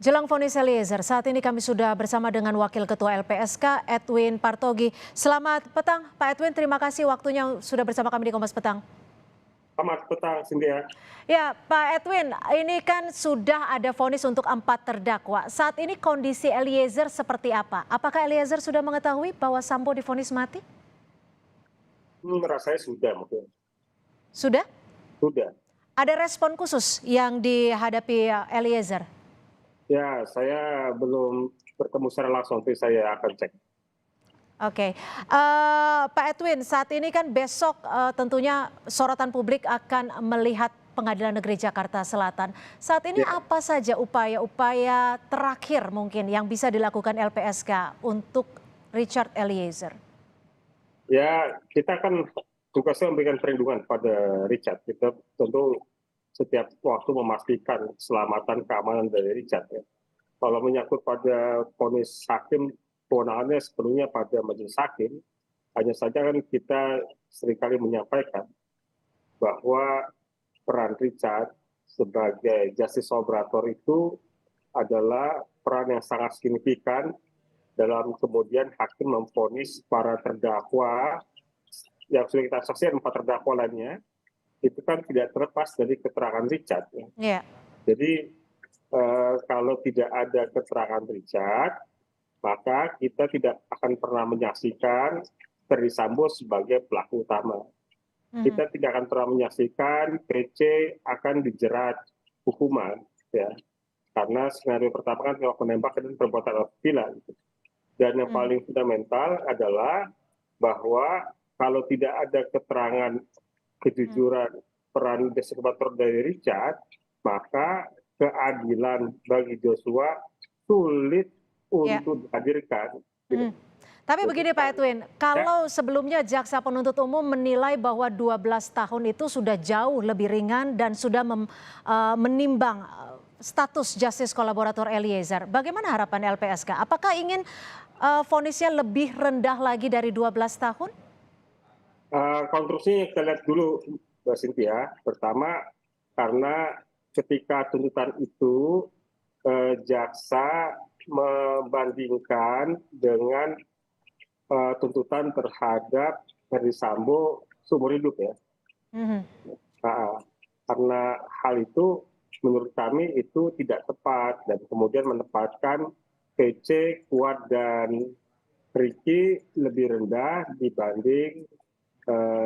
Jelang vonis Eliezer, saat ini kami sudah bersama dengan Wakil Ketua LPSK, Edwin Partogi. Selamat petang, Pak Edwin. Terima kasih waktunya sudah bersama kami di Kompas Petang. Selamat petang, Cynthia. Ya, Pak Edwin, ini kan sudah ada vonis untuk 4 terdakwa. Saat ini kondisi Eliezer seperti apa? Apakah Eliezer sudah mengetahui bahwa Sambo divonis mati? Rasanya sudah mungkin. Sudah? Sudah. Ada respon khusus yang dihadapi Eliezer? Ya, saya belum bertemu secara langsung, tapi saya akan cek. Oke, Pak Edwin, saat ini kan besok tentunya sorotan publik akan melihat Pengadilan Negeri Jakarta Selatan. Saat ini apa saja upaya-upaya terakhir mungkin yang bisa dilakukan LPSK untuk Richard Eliezer? Ya, kita kan tugasnya memberikan perlindungan pada Richard. Kita tentu setiap waktu memastikan keselamatan keamanan dari Richard. Ya. Kalau menyangkut pada vonis hakim, kewenangannya sepenuhnya pada majelis hakim. Hanya saja kan kita seringkali menyampaikan bahwa peran Richard sebagai justice collaborator itu adalah peran yang sangat signifikan dalam kemudian hakim memvonis para terdakwa yang sudah kita saksikan 4 terdakwa lainnya itu kan tidak terlepas dari keterangan Richard. Ya. Yeah. Jadi kalau tidak ada keterangan Richard, maka kita tidak akan pernah menyaksikan Ferdy Sambo sebagai pelaku utama. Kita tidak akan pernah menyaksikan PC akan dijerat hukuman, ya, karena skenario pertama kan kalau menembak dan perbuatan asusila. Dan yang paling fundamental adalah bahwa kalau tidak ada keterangan kejujuran peran justice collaborator dari Richard, maka keadilan bagi Joshua sulit untuk dihadirkan. Tapi begini Pak Edwin, kalau sebelumnya jaksa penuntut umum menilai bahwa 12 tahun itu sudah jauh lebih ringan dan sudah menimbang status justice kolaborator Eliezer, bagaimana harapan LPSK? Apakah ingin vonisnya lebih rendah lagi dari 12 tahun? Konstruksinya kita lihat dulu, Mbak Cynthia. Pertama, karena ketika tuntutan itu jaksa membandingkan dengan tuntutan terhadap Ferdy Sambo seumur hidup ya. Nah, karena hal itu menurut kami itu tidak tepat dan kemudian menempatkan PC, Kuat dan Ricky lebih rendah dibanding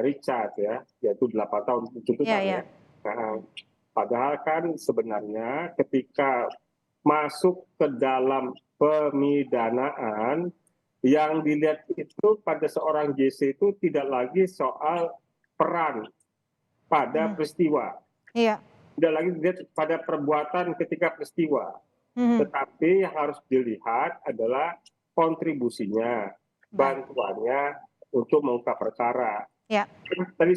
Richard ya, yaitu 8 tahun tuntutan. Ya. Nah, padahal kan sebenarnya ketika masuk ke dalam pemidanaan yang dilihat itu pada seorang JC itu tidak lagi soal peran pada peristiwa. Tidak lagi dilihat pada perbuatan ketika peristiwa. Tetapi yang harus dilihat adalah kontribusinya, bantuannya untuk mengungkap perkara. Tadi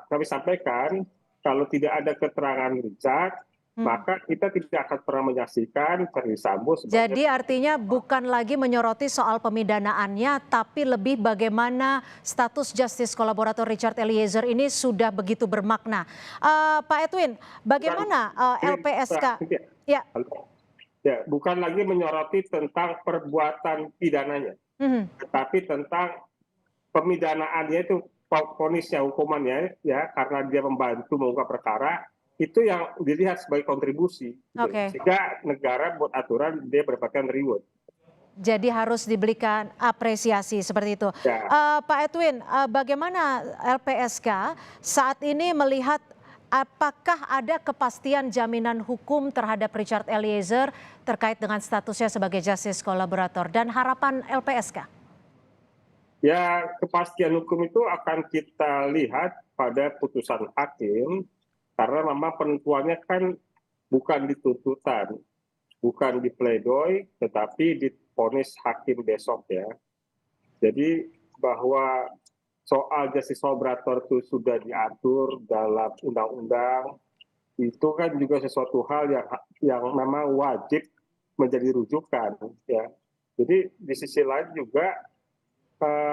kami sampaikan, kalau tidak ada keterangan Richard, maka kita tidak akan pernah menyaksikan Ferdy Sambo sebagai... Jadi artinya bukan lagi menyoroti soal pemidanaannya, tapi lebih bagaimana status justice kolaborator Richard Eliezer ini sudah begitu bermakna. Pak Edwin, bagaimana LPSK? Ya, bukan lagi menyoroti tentang perbuatan pidananya, tetapi tentang pemidanaannya itu, vonisnya, hukumannya, ya, karena dia membantu mengungkap perkara, itu yang dilihat sebagai kontribusi. Sehingga negara buat aturan dia mendapatkan reward. Jadi harus diberikan apresiasi seperti itu. Pak Edwin, bagaimana LPSK saat ini melihat apakah ada kepastian jaminan hukum terhadap Richard Eliezer terkait dengan statusnya sebagai justice collaborator dan harapan LPSK? Ya, kepastian hukum itu akan kita lihat pada putusan hakim, karena memang penentuannya kan bukan di tuntutan, bukan di pledoi, tetapi di vonis hakim besok ya. Jadi bahwa soal justice collaborator itu sudah diatur dalam undang-undang, itu kan juga sesuatu hal yang memang wajib menjadi rujukan ya. Jadi di sisi lain juga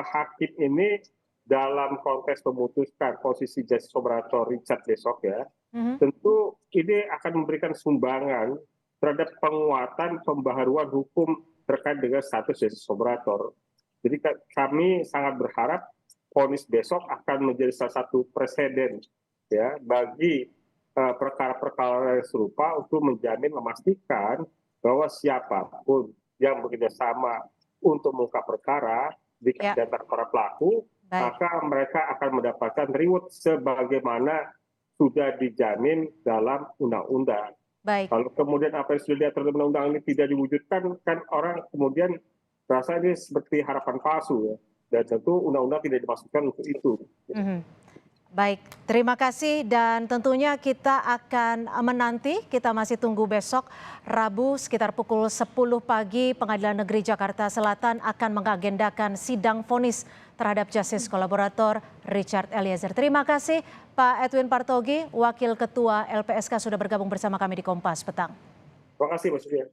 hakim ini dalam konteks memutuskan posisi justice collaborator Richard besok ya, tentu ini akan memberikan sumbangan terhadap penguatan pembaharuan hukum terkait dengan status justice collaborator. Jadi kami sangat berharap vonis besok akan menjadi salah satu presiden ya bagi perkara-perkara yang serupa untuk menjamin memastikan bahwa siapapun yang bekerja sama untuk mengungkap perkara di antara para pelaku, maka mereka akan mendapatkan reward sebagaimana sudah dijamin dalam undang-undang. Kalau kemudian apa yang sudah diatur dalam undang-undang ini tidak diwujudkan, kan orang kemudian rasa ini seperti harapan palsu ya. Dan tentu undang-undang tidak dimaksudkan untuk itu. Baik, terima kasih dan tentunya kita akan menanti, kita masih tunggu besok Rabu sekitar pukul 10 pagi Pengadilan Negeri Jakarta Selatan akan mengagendakan sidang vonis terhadap justice kolaborator Richard Eliezer. Terima kasih Pak Edwin Partogi, Wakil Ketua LPSK sudah bergabung bersama kami di Kompas Petang. Terima kasih Mas Sofia.